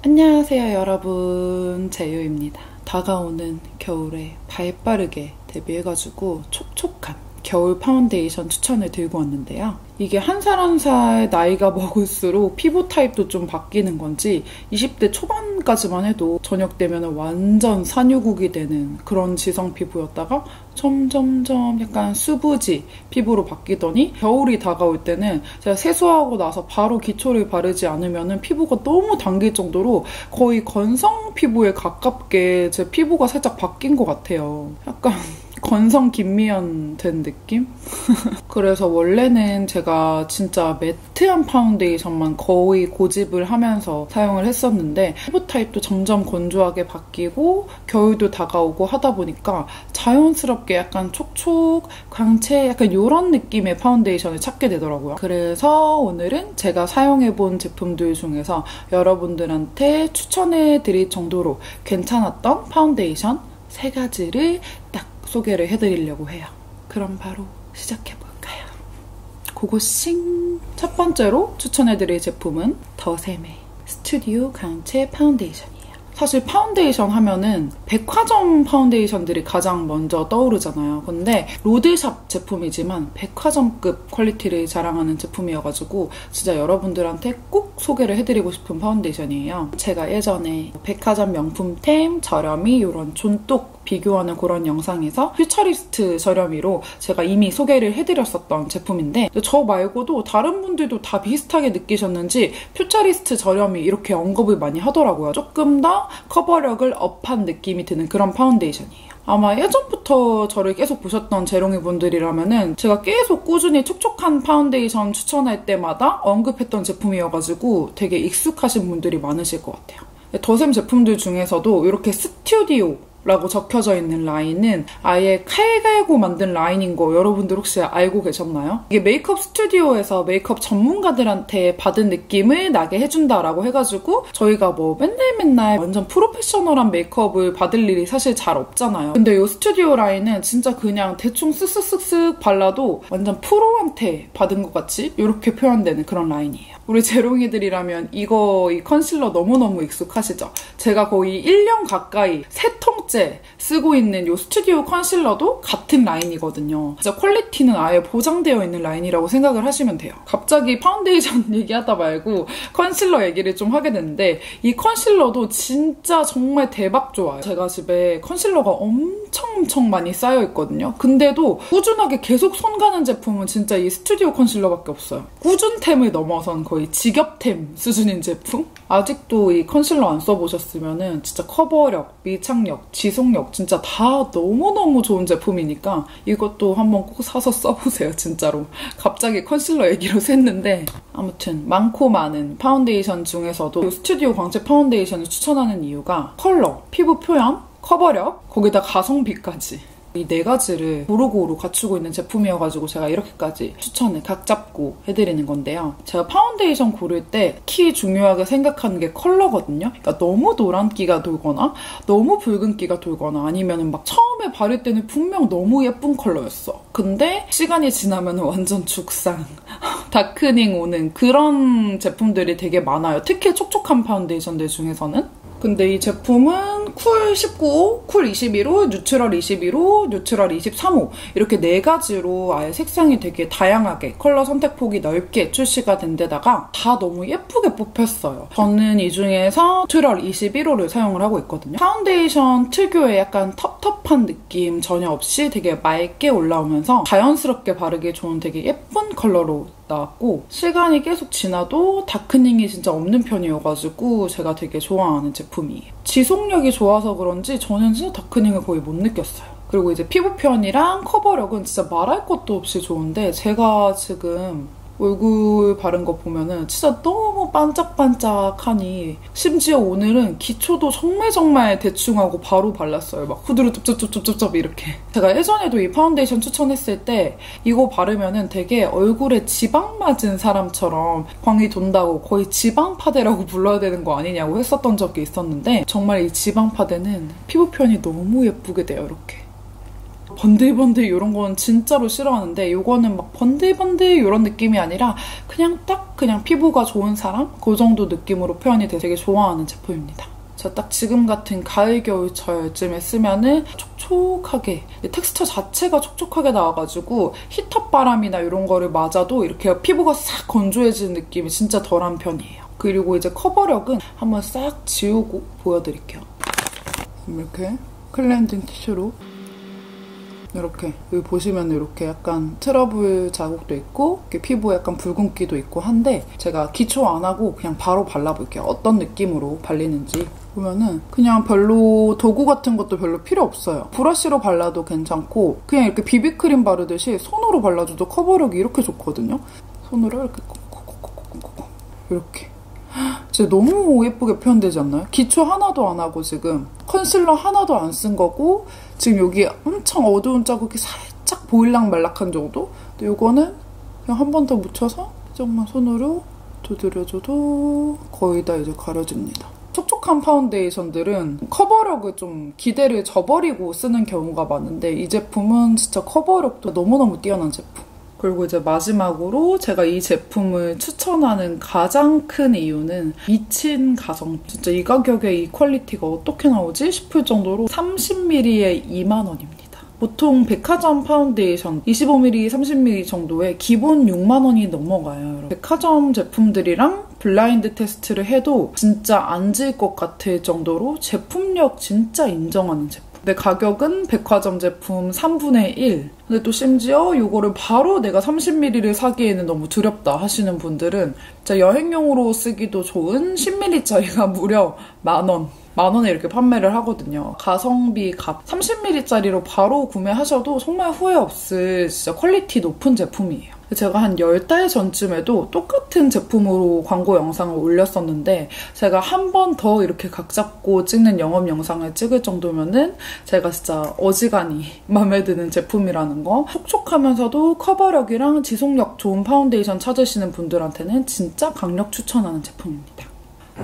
안녕하세요 여러분, 제유입니다. 다가오는 겨울에 발빠르게 데뷔해가지고 촉촉한 겨울 파운데이션 추천을 들고 왔는데요. 이게 한 살 한 살 나이가 먹을수록 피부 타입도 좀 바뀌는 건지 20대 초반까지만 해도 저녁 되면 완전 산유국이 되는 그런 지성 피부였다가 점점점 약간 수부지 피부로 바뀌더니 겨울이 다가올 때는 제가 세수하고 나서 바로 기초를 바르지 않으면 피부가 너무 당길 정도로 거의 건성 피부에 가깝게 제 피부가 살짝 바뀐 것 같아요. 약간 건성 김미연 된 느낌? 그래서 원래는 제가 진짜 매트한 파운데이션만 거의 고집을 하면서 사용을 했었는데 피부 타입도 점점 건조하게 바뀌고 겨울도 다가오고 하다 보니까 자연스럽게 약간 촉촉, 광채 약간 이런 느낌의 파운데이션을 찾게 되더라고요. 그래서 오늘은 제가 사용해본 제품들 중에서 여러분들한테 추천해드릴 정도로 괜찮았던 파운데이션 3가지를 딱 소개를 해드리려고 해요. 그럼 바로 시작해볼까요? 고고싱! 첫 번째로 추천해드릴 제품은 더샘의 스튜디오 광채 파운데이션이에요. 사실 파운데이션 하면은 백화점 파운데이션들이 가장 먼저 떠오르잖아요. 근데 로드샵 제품이지만 백화점급 퀄리티를 자랑하는 제품이어가지고 진짜 여러분들한테 꼭 소개를 해드리고 싶은 파운데이션이에요. 제가 예전에 백화점 명품템 저렴이 이런 존똑 비교하는 그런 영상에서 퓨처리스트 저렴이로 제가 이미 소개를 해드렸었던 제품인데 저 말고도 다른 분들도 다 비슷하게 느끼셨는지 퓨처리스트 저렴이 이렇게 언급을 많이 하더라고요. 조금 더 커버력을 업한 느낌이 드는 그런 파운데이션이에요. 아마 예전부터 저를 계속 보셨던 재롱이 분들이라면은 제가 계속 꾸준히 촉촉한 파운데이션 추천할 때마다 언급했던 제품이어가지고 되게 익숙하신 분들이 많으실 것 같아요. 더샘 제품들 중에서도 이렇게 스튜디오 라고 적혀져 있는 라인은 아예 칼 갈고 만든 라인인 거 여러분들 혹시 알고 계셨나요? 이게 메이크업 스튜디오에서 메이크업 전문가들한테 받은 느낌을 나게 해준다라고 해가지고 저희가 뭐 맨날 완전 프로페셔널한 메이크업을 받을 일이 사실 잘 없잖아요. 근데 이 스튜디오 라인은 진짜 그냥 대충 쓱쓱쓱쓱 발라도 완전 프로한테 받은 것 같이 이렇게 표현되는 그런 라인이에요. 우리 재롱이들이라면 이 컨실러 너무너무 익숙하시죠? 제가 거의 1년 가까이 3통째 쓰고 있는 이 스튜디오 컨실러도 같은 라인이거든요. 진짜 퀄리티는 아예 보장되어 있는 라인이라고 생각을 하시면 돼요. 갑자기 파운데이션 얘기하다 말고 컨실러 얘기를 좀 하게 됐는데 이 컨실러도 진짜 정말 대박 좋아요. 제가 집에 컨실러가 엄청 많이 쌓여있거든요. 근데도 꾸준하게 계속 손 가는 제품은 진짜 이 스튜디오 컨실러밖에 없어요. 꾸준템을 넘어선 거의 직업템 수준인 제품? 아직도 이 컨실러 안 써보셨으면 진짜 커버력, 밀착력, 지속력 진짜 다 너무너무 좋은 제품이니까 이것도 한번 꼭 사서 써보세요, 진짜로. 갑자기 컨실러 얘기로 샜는데 아무튼 많고 많은 파운데이션 중에서도 스튜디오 광채 파운데이션을 추천하는 이유가 컬러, 피부 표현, 커버력, 거기다 가성비까지 이 4가지를 고루고루 갖추고 있는 제품이어가지고 제가 이렇게까지 추천을 각 잡고 해드리는 건데요. 제가 파운데이션 고를 때 특히 중요하게 생각하는 게 컬러거든요. 그러니까 너무 노란기가 돌거나 너무 붉은기가 돌거나 아니면 막 처음에 바를 때는 분명 너무 예쁜 컬러였어. 근데 시간이 지나면 완전 죽상, 다크닝 오는 그런 제품들이 되게 많아요. 특히 촉촉한 파운데이션들 중에서는. 근데 이 제품은 쿨 19호, 쿨 21호, 뉴트럴 21호, 뉴트럴 23호 이렇게 4가지로 아예 색상이 되게 다양하게 컬러 선택폭이 넓게 출시가 된 데다가 다 너무 예쁘게 뽑혔어요. 저는 이 중에서 뉴트럴 21호를 사용을 하고 있거든요. 파운데이션 특유의 약간 텁텁한 느낌 전혀 없이 되게 맑게 올라오면서 자연스럽게 바르기 좋은 되게 예쁜 컬러로 나왔고 시간이 계속 지나도 다크닝이 진짜 없는 편이어가지고 제가 되게 좋아하는 제품이에요. 지속력이 좋아서 그런지 저는 진짜 다크닝을 거의 못 느꼈어요. 그리고 이제 피부 표현이랑 커버력은 진짜 말할 것도 없이 좋은데 제가 지금 얼굴 바른 거 보면은 진짜 너무 반짝반짝하니 심지어 오늘은 기초도 정말 대충 하고 바로 발랐어요. 막 후드로 쩝쩝 이렇게. 제가 예전에도 이 파운데이션 추천했을 때 이거 바르면은 되게 얼굴에 지방 맞은 사람처럼 광이 돈다고 거의 지방파데라고 불러야 되는 거 아니냐고 했었던 적이 있었는데 정말 이 지방파데는 피부 표현이 너무 예쁘게 돼요. 이렇게. 번들번들 이런 건 진짜로 싫어하는데 이거는 막 번들번들 이런 느낌이 아니라 그냥 피부가 좋은 사람? 그 정도 느낌으로 표현이 돼서 되게 좋아하는 제품입니다. 딱 지금 같은 가을, 겨울철쯤에 쓰면은 촉촉하게, 텍스처 자체가 촉촉하게 나와가지고 히터 바람이나 이런 거를 맞아도 이렇게 피부가 싹 건조해지는 느낌이 진짜 덜한 편이에요. 그리고 이제 커버력은 한번 싹 지우고 보여드릴게요. 이렇게 클렌징 티슈로 이렇게 여기 보시면 이렇게 약간 트러블 자국도 있고 이렇게 피부에 약간 붉은기도 있고 한데 제가 기초 안 하고 그냥 바로 발라볼게요. 어떤 느낌으로 발리는지. 보면은 그냥 별로 도구 같은 것도 별로 필요 없어요. 브러쉬로 발라도 괜찮고 그냥 이렇게 비비크림 바르듯이 손으로 발라줘도 커버력이 이렇게 좋거든요. 손으로 이렇게 콕콕콕콕콕콕 이렇게. 진짜 너무 예쁘게 표현되지 않나요? 기초 하나도 안 하고 지금 컨실러 하나도 안 쓴 거고 지금 여기 엄청 어두운 자국이 살짝 보일락 말락한 정도? 근데 이거는 그냥 한 번 더 묻혀서 조금만 손으로 두드려줘도 거의 다 이제 가려집니다. 촉촉한 파운데이션들은 커버력을 좀 기대를 저버리고 쓰는 경우가 많은데 이 제품은 진짜 커버력도 너무너무 뛰어난 제품. 그리고 이제 마지막으로 제가 이 제품을 추천하는 가장 큰 이유는 미친 가성. 진짜 이 가격에 이 퀄리티가 어떻게 나오지 싶을 정도로 30ml에 2만원입니다. 보통 백화점 파운데이션 25ml, 30ml 정도에 기본 6만원이 넘어가요. 백화점 제품들이랑 블라인드 테스트를 해도 진짜 안 질 것 같을 정도로 제품력 진짜 인정하는 제품. 근데 가격은 백화점 제품 3분의 1. 근데 또 심지어 이거를 바로 내가 30ml를 사기에는 너무 두렵다 하시는 분들은 진짜 여행용으로 쓰기도 좋은 10ml짜리가 무려 만원. 만원에 이렇게 판매를 하거든요. 가성비 값 30ml짜리로 바로 구매하셔도 정말 후회 없을 진짜 퀄리티 높은 제품이에요. 제가 한 10달 전쯤에도 똑같은 제품으로 광고 영상을 올렸었는데 제가 한 번 더 이렇게 각 잡고 찍는 영업 영상을 찍을 정도면은 제가 진짜 어지간히 마음에 드는 제품이라는 거. 촉촉하면서도 커버력이랑 지속력 좋은 파운데이션 찾으시는 분들한테는 진짜 강력 추천하는 제품입니다.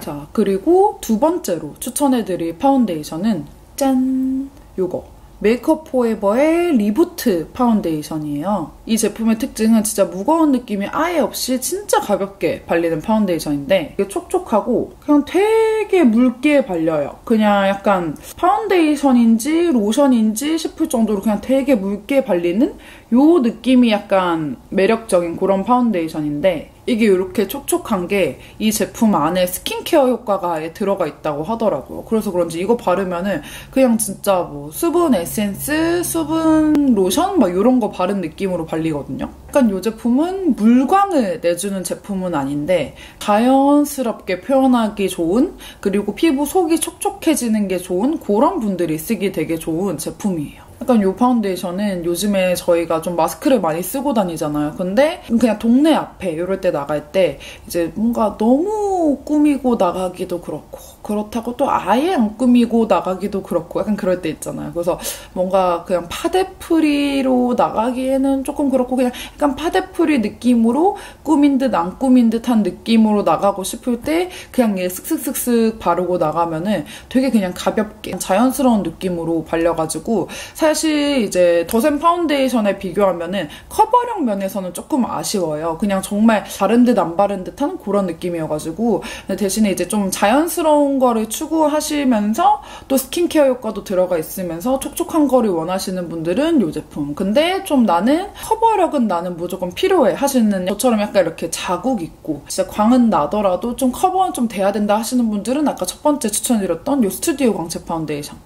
자, 그리고 두 번째로 추천해드릴 파운데이션은 짠! 요거. 메이크업 포에버의 리부트 파운데이션이에요. 이 제품의 특징은 진짜 무거운 느낌이 아예 없이 진짜 가볍게 발리는 파운데이션인데 이게 촉촉하고 그냥 되게 묽게 발려요. 그냥 약간 파운데이션인지 로션인지 싶을 정도로 그냥 되게 묽게 발리는 요 느낌이 약간 매력적인 그런 파운데이션인데 이게 이렇게 촉촉한 게 이 제품 안에 스킨케어 효과가 아예 들어가 있다고 하더라고요. 그래서 그런지 이거 바르면은 그냥 진짜 뭐 수분 에센스, 수분 로션 막 이런 거 바른 느낌으로 발리거든요. 약간 이 제품은 물광을 내주는 제품은 아닌데 자연스럽게 표현하기 좋은 그리고 피부 속이 촉촉해지는 게 좋은 그런 분들이 쓰기 되게 좋은 제품이에요. 약간 이 파운데이션은 요즘에 저희가 좀 마스크를 많이 쓰고 다니잖아요. 근데 그냥 동네 앞에 이럴 때 나갈 때 이제 뭔가 너무 꾸미고 나가기도 그렇고 그렇다고 또 아예 안 꾸미고 나가기도 그렇고 약간 그럴 때 있잖아요. 그래서 뭔가 그냥 파데프리로 나가기에는 조금 그렇고 그냥 약간 파데프리 느낌으로 꾸민 듯 안 꾸민 듯한 느낌으로 나가고 싶을 때 그냥 얘 슥슥슥슥 바르고 나가면은 되게 그냥 가볍게 자연스러운 느낌으로 발려가지고 사실 이제 더샘 파운데이션에 비교하면은 커버력 면에서는 조금 아쉬워요. 그냥 정말 바른 듯 안 바른 듯한 그런 느낌이어가지고 대신에 이제 좀 자연스러운 거를 추구하시면서 또 스킨케어 효과도 들어가 있으면서 촉촉한 거를 원하시는 분들은 이 제품. 근데 좀 나는 커버력은 나는 무조건 필요해 하시는 저처럼 약간 이렇게 자국 있고 진짜 광은 나더라도 좀 커버는 좀 돼야 된다 하시는 분들은 아까 첫 번째 추천드렸던 이 스튜디오 광채 파운데이션.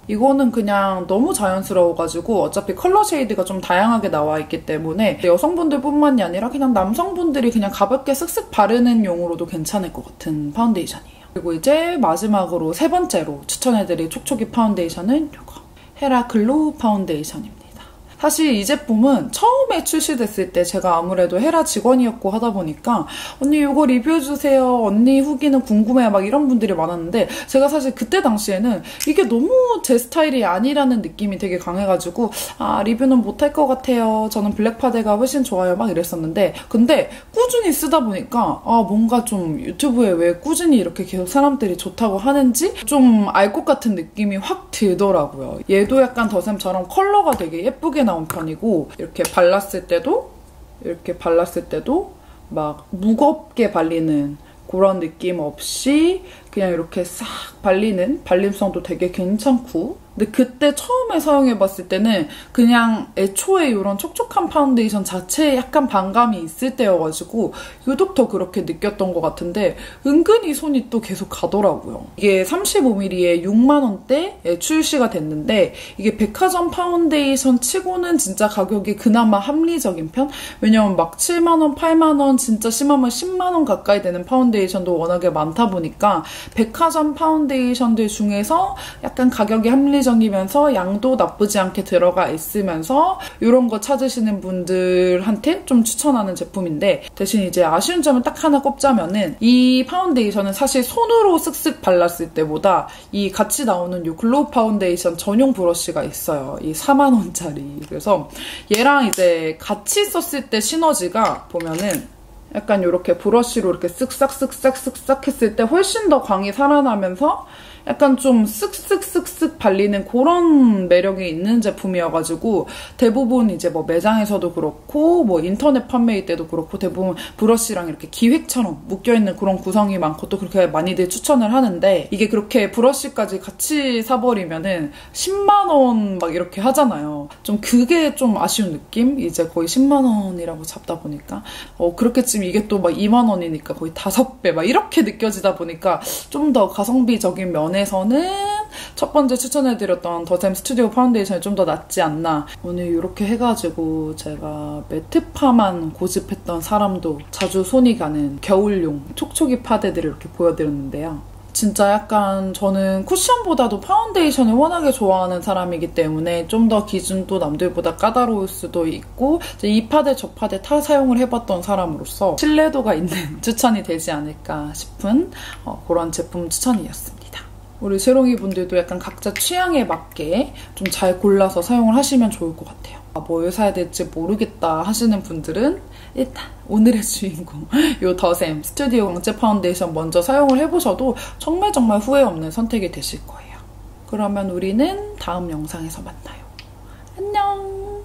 이거는 그냥 너무 자연스러워가지고 어차피 컬러 쉐이드가 좀 다양하게 나와 있기 때문에 여성분들뿐만이 아니라 그냥 남성분들이 그냥 가볍게 쓱쓱 바르는 용으로도 괜찮을 것 같은 파운데이션이에요. 그리고 이제 마지막으로 세 번째로 추천해드릴 촉촉이 파운데이션은 이거 헤라 글로우 파운데이션입니다. 사실 이 제품은 처음에 출시됐을 때 제가 아무래도 헤라 직원이었고 하다 보니까 언니 이거 리뷰해주세요. 언니 후기는 궁금해요. 막 이런 분들이 많았는데 제가 사실 그때 당시에는 이게 너무 제 스타일이 아니라는 느낌이 되게 강해가지고 리뷰는 못할 것 같아요. 저는 블랙파데가 훨씬 좋아요. 막 이랬었는데 근데 꾸준히 쓰다 보니까 뭔가 좀 유튜브에 왜 꾸준히 이렇게 계속 사람들이 좋다고 하는지 좀 알 것 같은 느낌이 확 들더라고요. 얘도 약간 더샘처럼 컬러가 되게 예쁘게 나온 편이고 이렇게 발랐을 때도 막 무겁게 발리는 그런 느낌 없이 그냥 이렇게 싹 발리는 발림성도 되게 괜찮고 근데 그때 처음에 사용해봤을 때는 그냥 애초에 이런 촉촉한 파운데이션 자체에 약간 반감이 있을 때여가지고 유독 더 그렇게 느꼈던 것 같은데 은근히 손이 또 계속 가더라고요. 이게 35ml에 6만원대에 출시가 됐는데 이게 백화점 파운데이션 치고는 진짜 가격이 그나마 합리적인 편? 왜냐면 막 7만원, 8만원 진짜 심하면 10만원 가까이 되는 파운데이션도 워낙에 많다 보니까 백화점 파운데이션들 중에서 약간 가격이 합리적이면서 양도 나쁘지 않게 들어가 있으면서 이런 거 찾으시는 분들한테 좀 추천하는 제품인데 대신 이제 아쉬운 점을 딱 하나 꼽자면은 이 파운데이션은 사실 손으로 쓱쓱 발랐을 때보다 이 같이 나오는 이 글로우 파운데이션 전용 브러쉬가 있어요. 이 4만원짜리. 그래서 얘랑 이제 같이 썼을 때 시너지가 보면은 약간 이렇게 브러쉬로 이렇게 쓱싹쓱싹쓱싹 했을 때 훨씬 더 광이 살아나면서 약간 좀 쓱쓱쓱쓱 발리는 그런 매력이 있는 제품이어가지고 대부분 이제 뭐 매장에서도 그렇고 뭐 인터넷 판매일 때도 그렇고 대부분 브러쉬랑 이렇게 기획처럼 묶여있는 그런 구성이 많고 또 그렇게 많이들 추천을 하는데 이게 그렇게 브러쉬까지 같이 사버리면은 10만원 막 이렇게 하잖아요. 좀 그게 좀 아쉬운 느낌? 이제 거의 10만원이라고 잡다 보니까 그렇게쯤 이게 또 막 2만원이니까 거의 5배 막 이렇게 느껴지다 보니까 좀 더 가성비적인 면에서는 첫 번째 추천해드렸던 더샘 스튜디오 파운데이션이 좀 더 낫지 않나. 오늘 이렇게 해가지고 제가 매트파만 고집했던 사람도 자주 손이 가는 겨울용 촉촉이 파데들을 이렇게 보여드렸는데요. 진짜 약간 저는 쿠션보다도 파운데이션을 워낙에 좋아하는 사람이기 때문에 좀 더 기준도 남들보다 까다로울 수도 있고 이 파데 저 파데 다 사용을 해봤던 사람으로서 신뢰도가 있는 추천이 되지 않을까 싶은 그런 제품 추천이었습니다. 우리 새롱이 분들도 약간 각자 취향에 맞게 좀 잘 골라서 사용을 하시면 좋을 것 같아요. 뭘 사야 될지 모르겠다 하시는 분들은 일단 오늘의 주인공 이 더샘 스튜디오 광채 파운데이션 먼저 사용을 해보셔도 정말 후회 없는 선택이 되실 거예요. 그러면 우리는 다음 영상에서 만나요. 안녕!